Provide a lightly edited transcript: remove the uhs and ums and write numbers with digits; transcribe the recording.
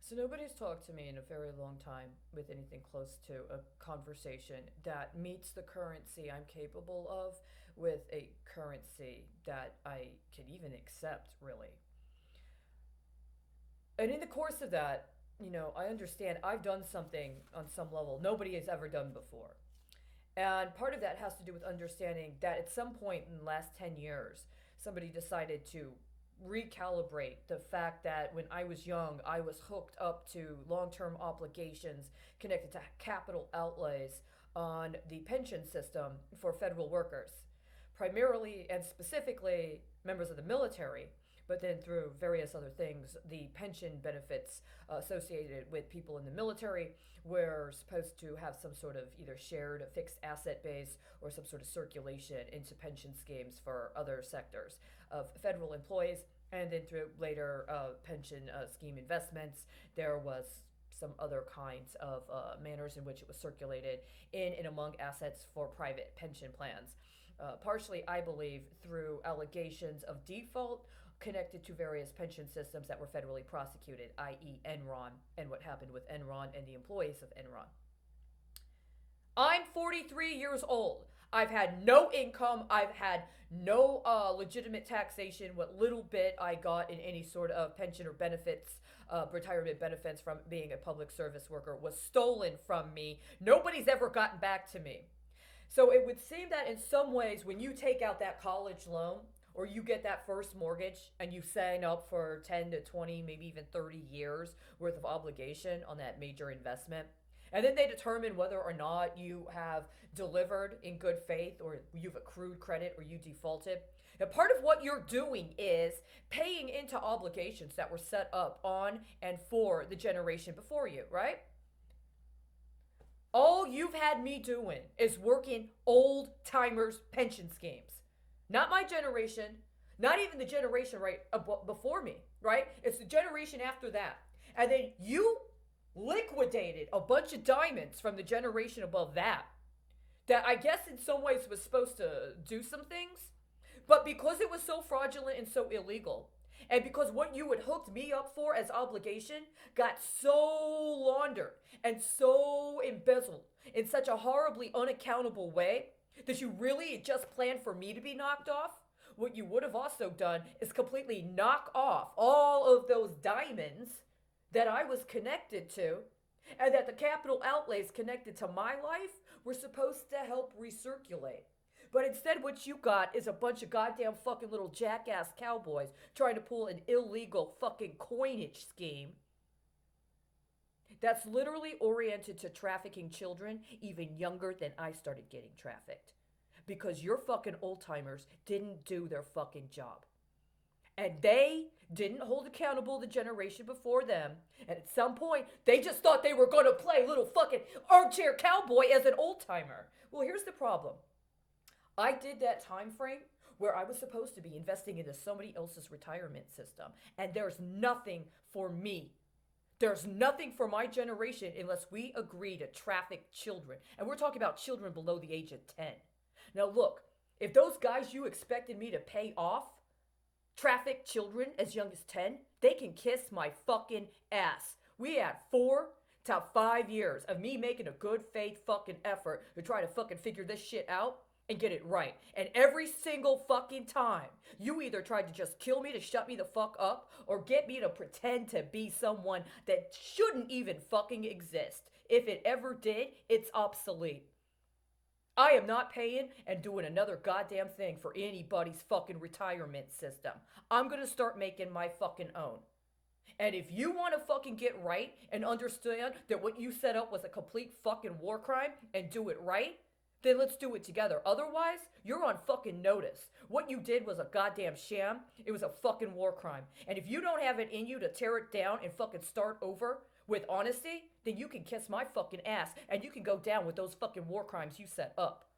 So nobody's talked to me in a very long time with anything close to a conversation that meets the currency I'm capable of with a currency that I can even accept, really. And in the course of that, I understand I've done something on some level nobody has ever done before. And part of that has to do with understanding that at some point in the last 10 years, somebody decided to recalibrate the fact that when I was young, I was hooked up to long term obligations connected to capital outlays on the pension system for federal workers, primarily and specifically members of the military, but then through various other things, the pension benefits associated with people in the military were supposed to have some sort of either shared fixed asset base or some sort of circulation into pension schemes for other sectors of federal employees. And then through later pension scheme investments, there was some other kinds of manners in which it was circulated in and among assets for private pension plans. Partially, I believe, through allegations of default connected to various pension systems that were federally prosecuted, i.e., Enron, and what happened with Enron and the employees of Enron. I'm 43 years old. I've had no income. I've had no legitimate taxation. What little bit I got in any sort of pension or benefits, retirement benefits from being a public service worker was stolen from me. Nobody's ever gotten back to me. So it would seem that in some ways, when you take out that college loan or you get that first mortgage and you sign up for 10 to 20, maybe even 30 years worth of obligation on that major investment, and then they determine whether or not you have delivered in good faith or you've accrued credit or you defaulted. And part of what you're doing is paying into obligations that were set up on and for the generation before you, right? All you've had me doing is working old timers' pension schemes. Not my generation, not even the generation right before me, right? It's the generation after that. And then you liquidated a bunch of diamonds from the generation above that. That I guess in some ways was supposed to do some things, but because it was so fraudulent and so illegal, and because what you had hooked me up for as obligation got so laundered and so embezzled in such a horribly unaccountable way that you really just planned for me to be knocked off, what you would have also done is completely knock off all of those diamonds that I was connected to and that the capital outlays connected to my life were supposed to help recirculate. But instead, what you got is a bunch of goddamn fucking little jackass cowboys trying to pull an illegal fucking coinage scheme that's literally oriented to trafficking children even younger than I started getting trafficked. Because your fucking old timers didn't do their fucking job. And they didn't hold accountable the generation before them. And at some point, they just thought they were going to play little fucking armchair cowboy as an old timer. Well, here's the problem. I did that time frame where I was supposed to be investing into somebody else's retirement system. And there's nothing for me. There's nothing for my generation unless we agree to traffic children. And we're talking about children below the age of 10. Now look, if those guys you expected me to pay off traffic children as young as 10, they can kiss my fucking ass. We had 4 to 5 years of me making a good faith fucking effort to try to fucking figure this shit out and get it right. And every single fucking time, you either tried to just kill me to shut me the fuck up or get me to pretend to be someone that shouldn't even fucking exist. If it ever did, it's obsolete. I am not paying and doing another goddamn thing for anybody's fucking retirement system. I'm gonna start making my fucking own. And if you want to fucking get right and understand that what you set up was a complete fucking war crime and do it right, then let's do it together. Otherwise, you're on fucking notice. What you did was a goddamn sham. It was a fucking war crime. And if you don't have it in you to tear it down and fucking start over with honesty, then you can kiss my fucking ass and you can go down with those fucking war crimes you set up.